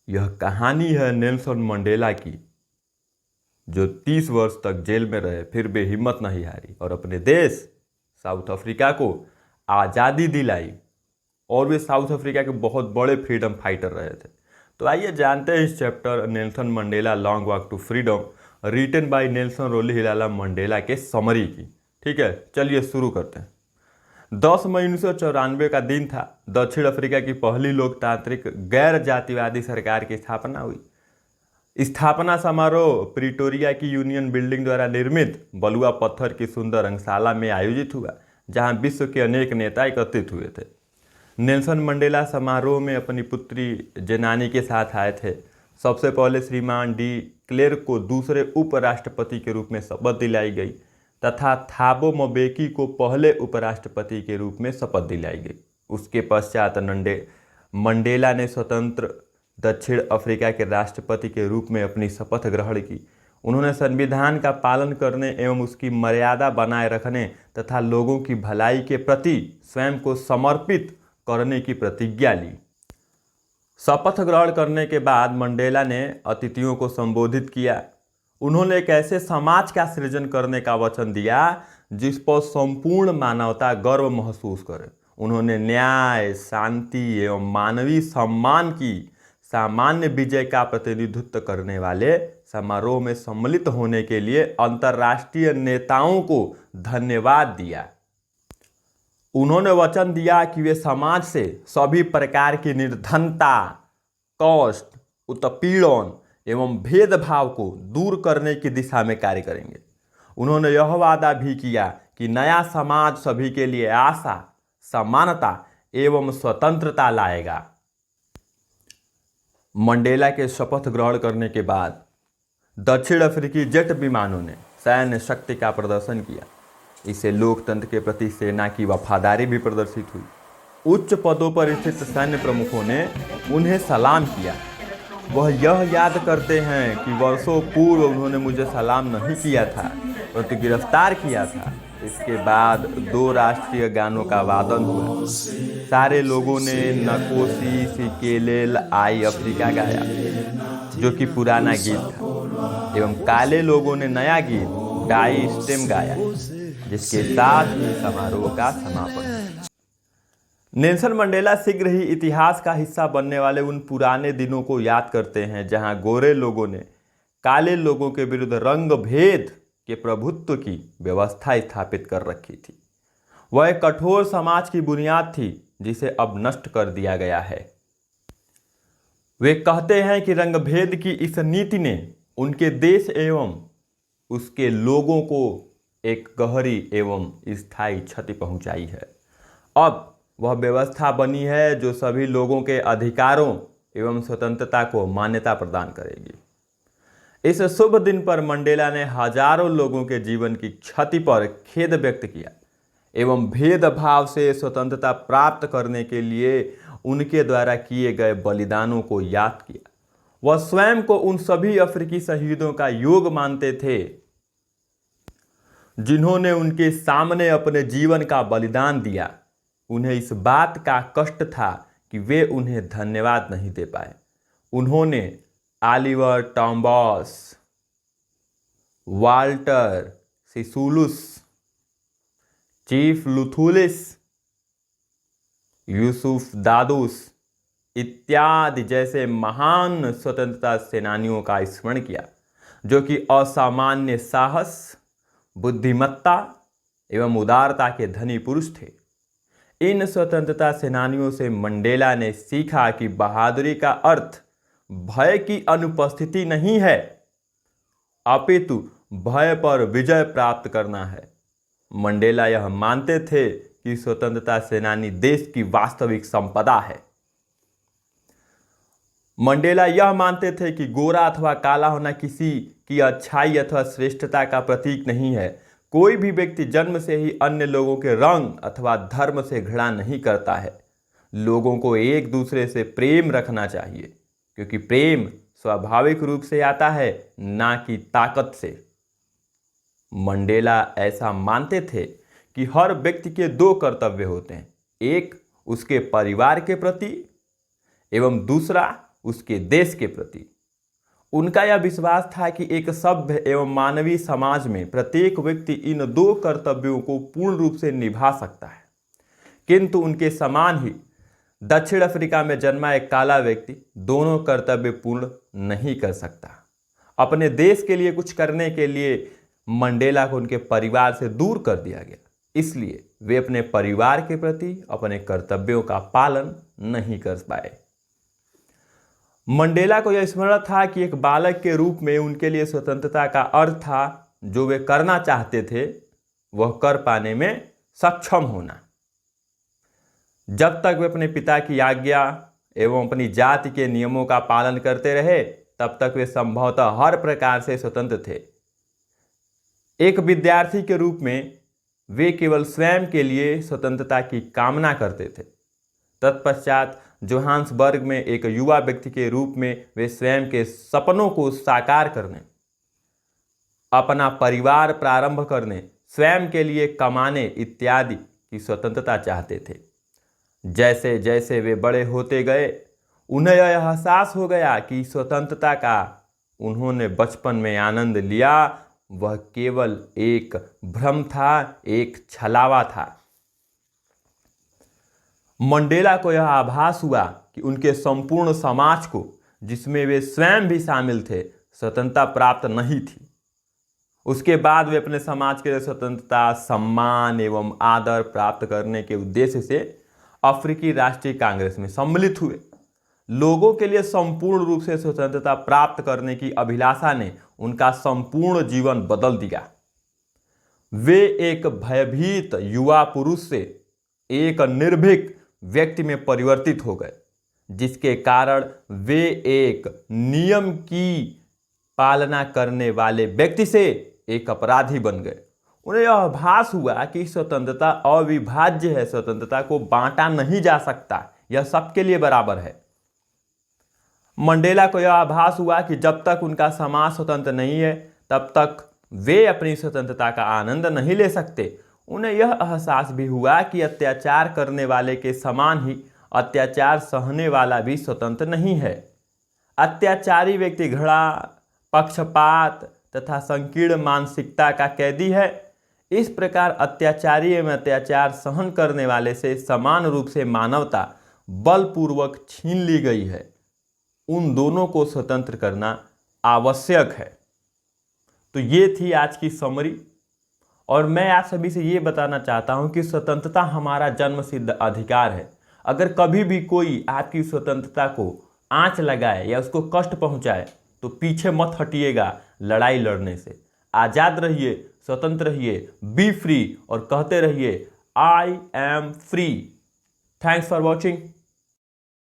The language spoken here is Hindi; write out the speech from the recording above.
यह कहानी है नेल्सन मंडेला की, जो 30 वर्ष तक जेल में रहे फिर भी हिम्मत नहीं हारी और अपने देश साउथ अफ्रीका को आज़ादी दिलाई। और वे साउथ अफ्रीका के बहुत बड़े फ्रीडम फाइटर रहे थे। तो आइए जानते हैं इस chapter Nelson Mandela long walk to freedom written by Nelson Rolihlahla Mandela के समरी की। ठीक है, चलिए शुरू करते हैं। 10 मई 1994 का दिन था। दक्षिण अफ्रीका की पहली लोकतांत्रिक गैर जातिवादी सरकार की स्थापना हुई। स्थापना समारोह प्रिटोरिया की यूनियन बिल्डिंग द्वारा निर्मित बलुआ पत्थर की सुंदर रंगशाला में आयोजित हुआ, जहां विश्व के अनेक नेता एकत्रित हुए थे। नेल्सन मंडेला समारोह में अपनी पुत्री जेनानी के साथ आए थे। सबसे पहले श्रीमान डी क्लेर्क को दूसरे उपराष्ट्रपति के रूप में शपथ दिलाई गई तथा थाबो म्बेकी को पहले उपराष्ट्रपति के रूप में शपथ दिलाई गई। उसके पश्चात मंडेला ने स्वतंत्र दक्षिण अफ्रीका के राष्ट्रपति के रूप में अपनी शपथ ग्रहण की। उन्होंने संविधान का पालन करने एवं उसकी मर्यादा बनाए रखने तथा लोगों की भलाई के प्रति स्वयं को समर्पित करने की प्रतिज्ञा ली। शपथ ग्रहण करने के बाद मंडेला ने अतिथियों को संबोधित किया। उन्होंने एक ऐसे समाज का सृजन करने का वचन दिया जिस पर संपूर्ण मानवता गर्व महसूस करे। उन्होंने न्याय, शांति एवं मानवीय सम्मान की सामान्य विजय का प्रतिनिधित्व करने वाले समारोह में सम्मिलित होने के लिए अंतर्राष्ट्रीय नेताओं को धन्यवाद दिया। उन्होंने वचन दिया कि वे समाज से सभी प्रकार की निर्धनता, कष्ट, उत्पीड़न एवं भेदभाव को दूर करने की दिशा में कार्य करेंगे। उन्होंने यह वादा भी किया कि नया समाज सभी के लिए आशा, समानता एवं स्वतंत्रता लाएगा। मंडेला के शपथ ग्रहण करने के बाद दक्षिण अफ्रीकी जेट विमानों ने सैन्य शक्ति का प्रदर्शन किया। इससे लोकतंत्र के प्रति सेना की वफादारी भी प्रदर्शित हुई। उच्च पदों पर स्थित सैन्य प्रमुखों ने उन्हें सलाम किया। वह यह याद करते हैं कि वर्षों पूर्व उन्होंने मुझे सलाम नहीं किया था, परंतु गिरफ्तार किया था। इसके बाद 2 राष्ट्रीय गानों का वादन हुआ। सारे लोगों ने नकोसी सिकेलेल आई अफ्रीका गाया, जो कि पुराना गीत था, एवं काले लोगों ने नया गीत डाई स्टेम गाया, जिसके साथ ही समारोह का समापन। नेल्सन मंडेला शीघ्र ही इतिहास का हिस्सा बनने वाले उन पुराने दिनों को याद करते हैं जहां गोरे लोगों ने काले लोगों के विरुद्ध रंग भेद के प्रभुत्व की व्यवस्था स्थापित कर रखी थी। वह एक कठोर समाज की बुनियाद थी जिसे अब नष्ट कर दिया गया है। वे कहते हैं कि रंग भेद की इस नीति ने उनके देश एवं उसके लोगों को एक गहरी एवं स्थायी क्षति पहुंचाई है। अब वह व्यवस्था बनी है जो सभी लोगों के अधिकारों एवं स्वतंत्रता को मान्यता प्रदान करेगी। इस शुभ दिन पर मंडेला ने हजारों लोगों के जीवन की क्षति पर खेद व्यक्त किया एवं भेदभाव से स्वतंत्रता प्राप्त करने के लिए उनके द्वारा किए गए बलिदानों को याद किया। वह स्वयं को उन सभी अफ्रीकी शहीदों का योग मानते थे जिन्होंने उनके सामने अपने जीवन का बलिदान दिया। उन्हें इस बात का कष्ट था कि वे उन्हें धन्यवाद नहीं दे पाए। उन्होंने ऑलिवर टॉम्बस, वाल्टर सिसुलुस, चीफ लुथुलिस, यूसुफ दादुस इत्यादि जैसे महान स्वतंत्रता सेनानियों का स्मरण किया, जो कि असामान्य साहस, बुद्धिमत्ता एवं उदारता के धनी पुरुष थे। इन स्वतंत्रता सेनानियों से मंडेला ने सीखा कि बहादुरी का अर्थ भय की अनुपस्थिति नहीं है, अपितु भय पर विजय प्राप्त करना है। मंडेला यह मानते थे कि स्वतंत्रता सेनानी देश की वास्तविक संपदा है। मंडेला यह मानते थे कि गोरा अथवा काला होना किसी की अच्छाई अथवा श्रेष्ठता का प्रतीक नहीं है। कोई भी व्यक्ति जन्म से ही अन्य लोगों के रंग अथवा धर्म से घृणा नहीं करता है। लोगों को एक दूसरे से प्रेम रखना चाहिए, क्योंकि प्रेम स्वाभाविक रूप से आता है, ना कि ताकत से। मंडेला ऐसा मानते थे कि हर व्यक्ति के 2 कर्तव्य होते हैं, एक उसके परिवार के प्रति एवं दूसरा उसके देश के प्रति। उनका यह विश्वास था कि एक सभ्य एवं मानवीय समाज में प्रत्येक व्यक्ति इन दो कर्तव्यों को पूर्ण रूप से निभा सकता है, किंतु उनके समान ही दक्षिण अफ्रीका में जन्मा एक काला व्यक्ति दोनों कर्तव्य पूर्ण नहीं कर सकता। अपने देश के लिए कुछ करने के लिए मंडेला को उनके परिवार से दूर कर दिया गया, इसलिए वे अपने परिवार के प्रति अपने कर्तव्यों का पालन नहीं कर पाए। मंडेला को यह स्मरण था कि एक बालक के रूप में उनके लिए स्वतंत्रता का अर्थ था जो वे करना चाहते थे वह कर पाने में सक्षम होना। जब तक वे अपने पिता की आज्ञा एवं अपनी जाति के नियमों का पालन करते रहे तब तक वे संभवतः हर प्रकार से स्वतंत्र थे। एक विद्यार्थी के रूप में वे केवल स्वयं के लिए स्वतंत्रता की कामना करते थे। तत्पश्चात जोहान्सबर्ग में एक युवा व्यक्ति के रूप में वे स्वयं के सपनों को साकार करने, अपना परिवार प्रारंभ करने, स्वयं के लिए कमाने इत्यादि की स्वतंत्रता चाहते थे। जैसे जैसे वे बड़े होते गए उन्हें यह एहसास हो गया कि स्वतंत्रता का उन्होंने बचपन में आनंद लिया वह केवल एक भ्रम था, एक छलावा था। मंडेला को यह आभास हुआ कि उनके संपूर्ण समाज को, जिसमें वे स्वयं भी शामिल थे, स्वतंत्रता प्राप्त नहीं थी। उसके बाद वे अपने समाज के लिए स्वतंत्रता, सम्मान एवं आदर प्राप्त करने के उद्देश्य से अफ्रीकी राष्ट्रीय कांग्रेस में सम्मिलित हुए। लोगों के लिए संपूर्ण रूप से स्वतंत्रता प्राप्त करने की अभिलाषा ने उनका संपूर्ण जीवन बदल दिया। वे एक भयभीत युवा पुरुष से एक निर्भीक व्यक्ति में परिवर्तित हो गए, जिसके कारण वे एक नियम की पालना करने वाले व्यक्ति से एक अपराधी बन गए। उन्हें यह आभास हुआ कि स्वतंत्रता अविभाज्य है, स्वतंत्रता को बांटा नहीं जा सकता, यह सबके लिए बराबर है। मंडेला को यह आभास हुआ कि जब तक उनका समाज स्वतंत्र नहीं है तब तक वे अपनी स्वतंत्रता का आनंद नहीं ले सकते। उन्हें यह एहसास भी हुआ कि अत्याचार करने वाले के समान ही अत्याचार सहने वाला भी स्वतंत्र नहीं है। अत्याचारी व्यक्ति घृणा, पक्षपात तथा संकीर्ण मानसिकता का कैदी है। इस प्रकार अत्याचारी एवं अत्याचार सहन करने वाले से समान रूप से मानवता बलपूर्वक छीन ली गई है। उन दोनों को स्वतंत्र करना आवश्यक है। तो ये थी आज की समरी, और मैं आप सभी से ये बताना चाहता हूं कि स्वतंत्रता हमारा जन्मसिद्ध अधिकार है। अगर कभी भी कोई आपकी स्वतंत्रता को आंच लगाए या उसको कष्ट पहुंचाए तो पीछे मत हटिएगा लड़ाई लड़ने से। आज़ाद रहिए, स्वतंत्र रहिए, बी फ्री, और कहते रहिए I am free. Thanks for watching.